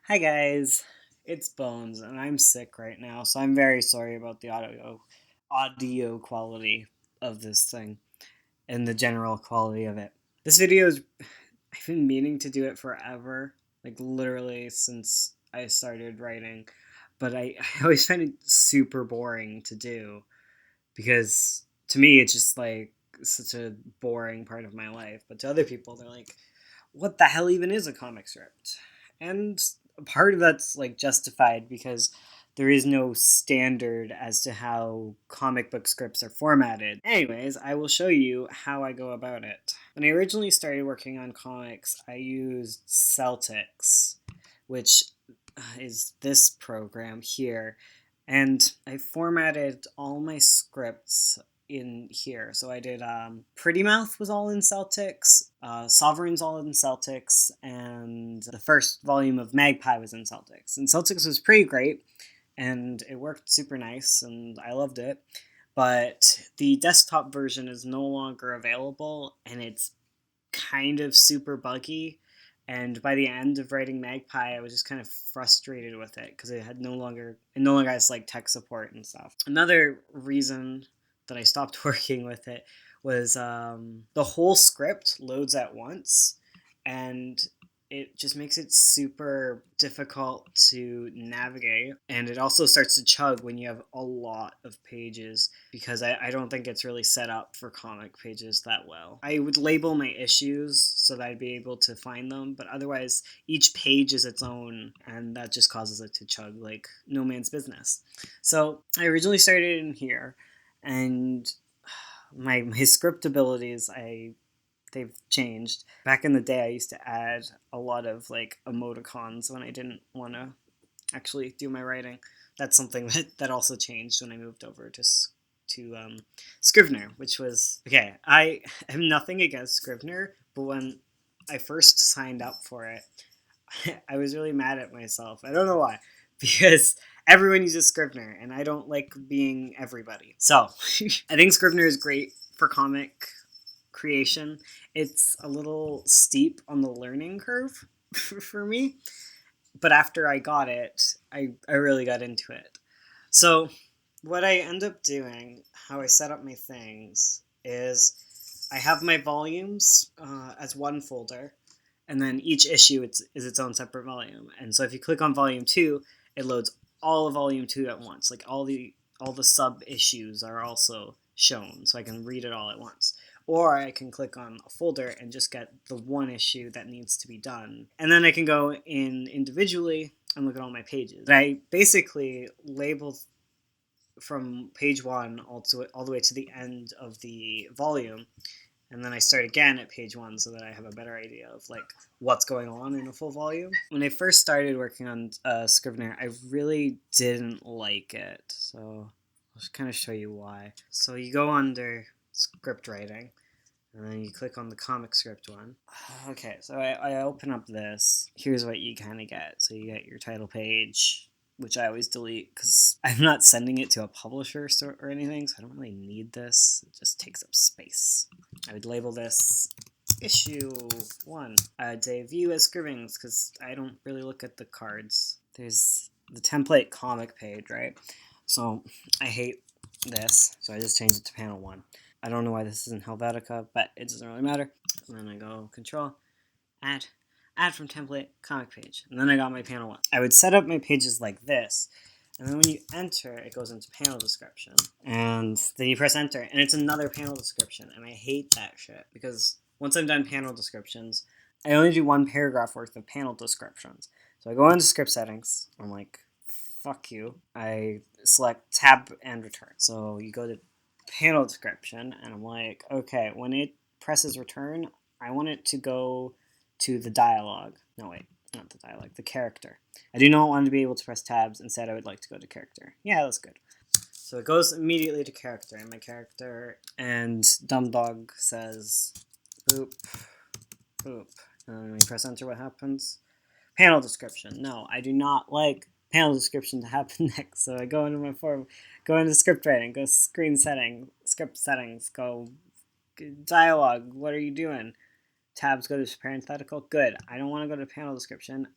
Hi guys, it's Bones, and I'm sick right now, so I'm very sorry about the audio quality of this thing and the general quality of it. This video is I've been meaning to do it forever, like literally since I started writing, but I always find it super boring to do because to me it's just like such a boring part of my life, but to other people they're like, what the hell even is a comic script? And part of that's like justified because there is no standard as to how comic book scripts are formatted. Anyways, I will show you how I go about it. When I originally started working on comics, I used Celtics, which is this program here. And I formatted all my scripts in here. So I did Pretty Mouth was all in Celtics, Sovereign's all in Celtics, and the first volume of Magpie was in Celtics. And Celtics was pretty great, and it worked super nice, and I loved it. But the desktop version is no longer available, and it's kind of super buggy. And by the end of writing Magpie, I was just kind of frustrated with it because it no longer has like tech support and stuff. Another reason that I stopped working with it was the whole script loads at once, and it just makes it super difficult to navigate. And it also starts to chug when you have a lot of pages because I don't think it's really set up for comic pages that well. I would label my issues so that I'd be able to find them, but otherwise each page is its own, and that just causes it to chug like no man's business. So I originally started in here, and my script abilities they've changed. Back in the day, I used to add a lot of like emoticons when I didn't want to actually do my writing. That's something that also changed when I moved over to Scrivener, which was okay. I have nothing against Scrivener, but when I first signed up for it, I was really mad at myself. I don't know why, because everyone uses Scrivener, and I don't like being everybody. So I think Scrivener is great for comic creation. It's a little steep on the learning curve for me, but after I got it, I really got into it. So what I end up doing, how I set up my things, is I have my volumes as one folder, and then each issue is its own separate volume. And so if you click on volume 2, it loads all of volume 2 at once. Like all the sub issues are also shown, so I can read it all at once. Or I can click on a folder and just get the one issue that needs to be done. And then I can go in individually and look at all my pages. I basically labeled from page 1 all the way to the end of the volume, and then I start again at page 1 so that I have a better idea of like what's going on in a full volume. When I first started working on Scrivener, I really didn't like it, so I'll just kind of show you why. So you go under script writing, and then you click on the comic script one. Okay, so I open up this. Here's what you kind of get. So you get your title page, which I always delete because I'm not sending it to a publisher or anything, so I don't really need this. It just takes up space. I would label this issue 1. I'd say view as scribblings because I don't really look at the cards. There's the template comic page, right? So I hate this, so I just changed it to panel 1. I don't know why this isn't Helvetica, but it doesn't really matter. And then I go Control, Add from template, comic page. And then I got my panel 1. I would set up my pages like this, and then when you enter, it goes into panel description. And then you press enter, and it's another panel description. And I hate that shit, because once I'm done panel descriptions, I only do one paragraph worth of panel descriptions. So I go into script settings, I'm like, fuck you. I select tab and return. So you go to panel description, and I'm like, okay, when it presses return, I want it to go to the dialogue. No, wait, not the dialogue, the character. I do not want to be able to press tabs. Instead, I would like to go to character. Yeah, that's good. So it goes immediately to character, and my character, and Dumb Dog says, boop, boop. And then when you press enter, what happens? Panel description. No, I do not like panel description to happen next. So I go into my form, go into script writing, go screen setting, script settings, go dialogue. What are you doing? Tabs go to parenthetical. Good. I don't want to go to panel description.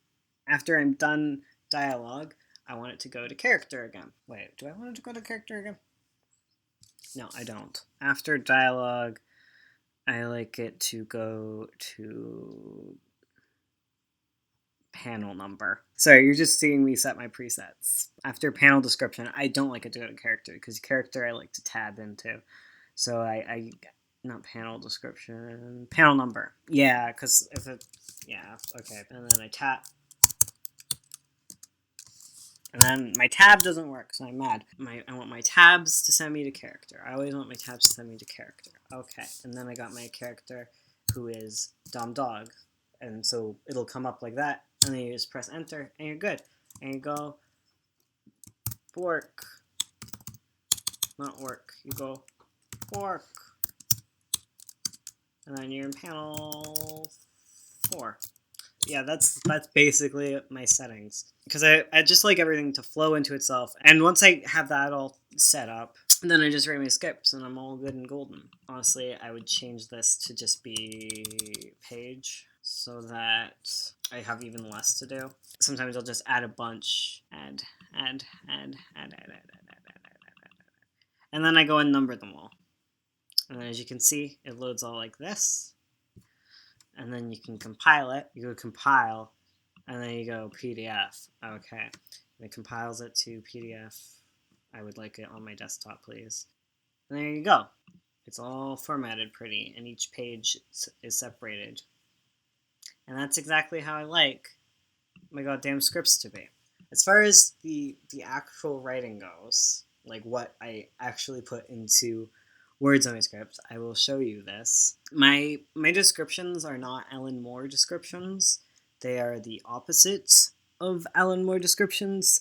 After I'm done dialogue, I want it to go to character again. Wait, do I want it to go to character again? No, I don't. After dialogue, I like it to go to panel number. Sorry, you're just seeing me set my presets. After panel description, I don't like it to go to character, because character I like to tab into. So I not panel description, panel number. Yeah, because if it, yeah, okay. And then I tap. And then my tab doesn't work, so I'm mad. I want my tabs to send me to character. I always want my tabs to send me to character. Okay, and then I got my character who is Dom Dog. And so it'll come up like that, and then you just press enter, and you're good. And you go, work. Not work. You go, work. And then you're in panel 4. Yeah, that's basically my settings. Because I just like everything to flow into itself. And once I have that all set up, then I just write my scripts and I'm all good and golden. Honestly, I would change this to just be page so that I have even less to do. Sometimes I'll just add a bunch, add. And then I go and number them all. And then as you can see, it loads all like this. And then you can compile it. You go compile, and then you go PDF. Okay. And it compiles it to PDF. I would like it on my desktop, please. And there you go. It's all formatted pretty, and each page is separated. And that's exactly how I like my goddamn scripts to be. As far as the actual writing goes, like what I actually put into words on my script, I will show you this. My descriptions are not Alan Moore descriptions. They are the opposites of Alan Moore descriptions.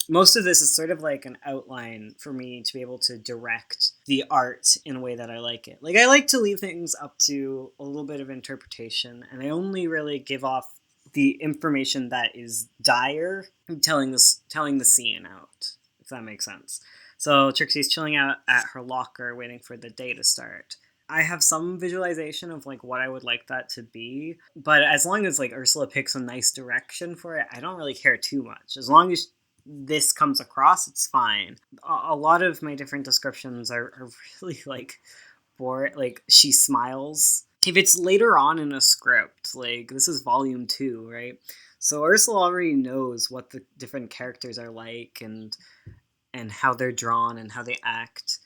Most of this is sort of like an outline for me to be able to direct the art in a way that I like it. Like, I like to leave things up to a little bit of interpretation, and I only really give off the information that is dire, telling the scene out, if that makes sense. So Trixie's chilling out at her locker waiting for the day to start. I have some visualization of like what I would like that to be, but as long as like Ursula picks a nice direction for it, I don't really care too much. As long as this comes across, it's fine. A lot of my different descriptions are really like boring. Like, she smiles. If it's later on in a script, like this is volume 2, right? So Ursula already knows what the different characters are like and how they're drawn and how they act,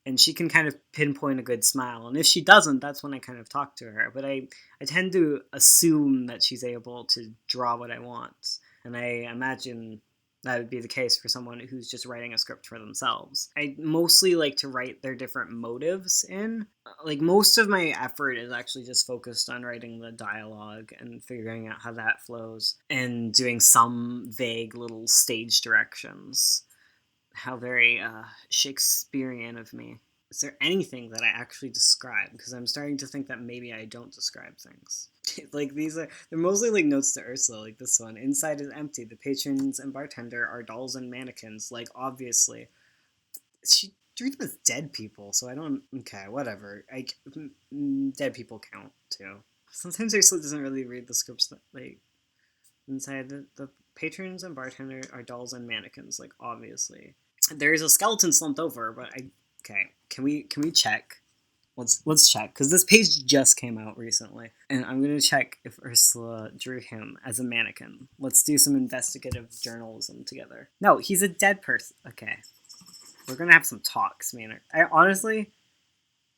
and she can kind of pinpoint a good smile. And if she doesn't, that's when I kind of talk to her. But I tend to assume that she's able to draw what I want, and I imagine that would be the case for someone who's just writing a script for themselves. I mostly like to write their different motives in. Like, most of my effort is actually just focused on writing the dialogue and figuring out how that flows, and doing some vague little stage directions. How very Shakespearean of me. Is there anything that I actually describe? Because I'm starting to think that maybe I don't describe things. Like, they're mostly like notes to Ursula, like this one. Inside is empty. The patrons and bartender are dolls and mannequins. Like, obviously. She drew them as dead people, so I don't... Okay, whatever. Dead people count, too. Sometimes Ursula doesn't really read the scripts that, like... Inside the patrons and bartender are dolls and mannequins, like, obviously. There is a skeleton slumped over, but okay. Can we check? Let's check, because this page just came out recently, and I'm gonna check if Ursula drew him as a mannequin. Let's do some investigative journalism together. No, he's a dead person. Okay, we're gonna have some talks, man. I honestly,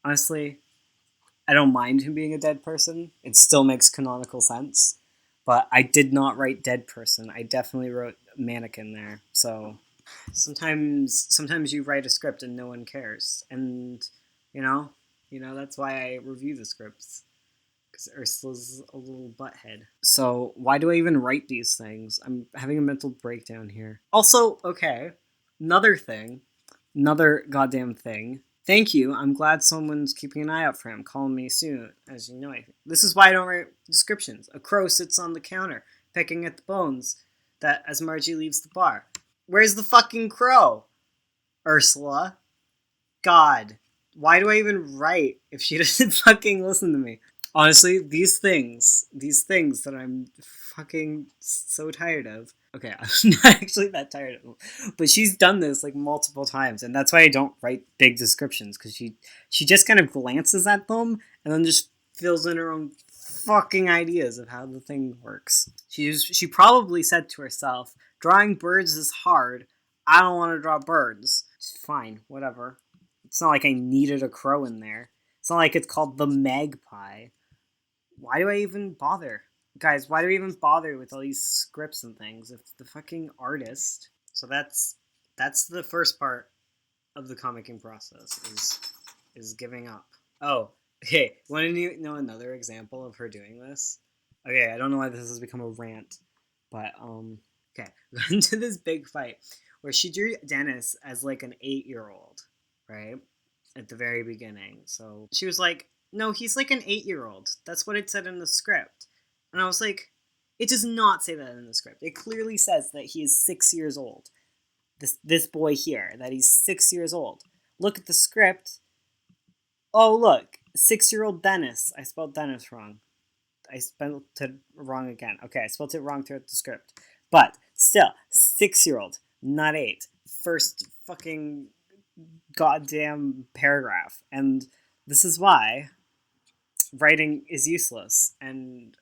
I don't mind him being a dead person. It still makes canonical sense, but I did not write dead person. I definitely wrote mannequin there. So sometimes you write a script and no one cares, and you know that's why I review the scripts, because Ursula's a little butthead. So why do I even write these things? I'm having a mental breakdown here. Also, okay, another goddamn thing. Thank you. I'm glad someone's keeping an eye out for him. Call me soon. As you know, this is why I don't write descriptions. A crow sits on the counter, pecking at the bones that as Margie leaves the bar. Where's the fucking crow? Ursula. God. Why do I even write if she doesn't fucking listen to me? Honestly, these things that I'm fucking so tired of. Okay, I'm not actually that tired of them, but she's done this like multiple times, and that's why I don't write big descriptions because she just kind of glances at them and then just fills in her own fucking ideas of how the thing works. She probably said to herself, "Drawing birds is hard. I don't want to draw birds." It's fine, whatever. It's not like I needed a crow in there. It's not like it's called the magpie. Why do I even bother? Guys, why do we even bother with all these scripts and things if the fucking artist. So that's the first part of the comicking process is giving up. Oh, okay. Want to know another example of her doing this? Okay, I don't know why this has become a rant, but okay, we got into this big fight where she drew Dennis as like an 8-year-old, right? At the very beginning. So she was like, "No, he's like an 8-year-old. That's what it said in the script." And I was like, "It does not say that in the script. It clearly says that he is 6 years old. This boy here, that he's 6 years old. Look at the script. Oh, look, 6-year-old Dennis. I spelled Dennis wrong. I spelled it wrong again. Okay, I spelled it wrong throughout the script. But still, 6-year-old, not 8. First fucking goddamn paragraph. And this is why writing is useless. And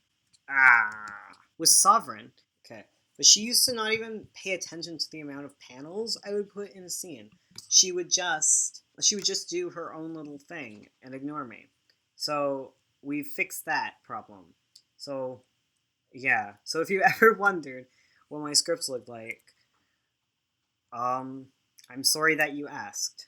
with Sovereign, okay, but she used to not even pay attention to the amount of panels I would put in a scene. She would just do her own little thing and ignore me. So we fixed that problem. So yeah. So if you ever wondered what my scripts look like, I'm sorry that you asked.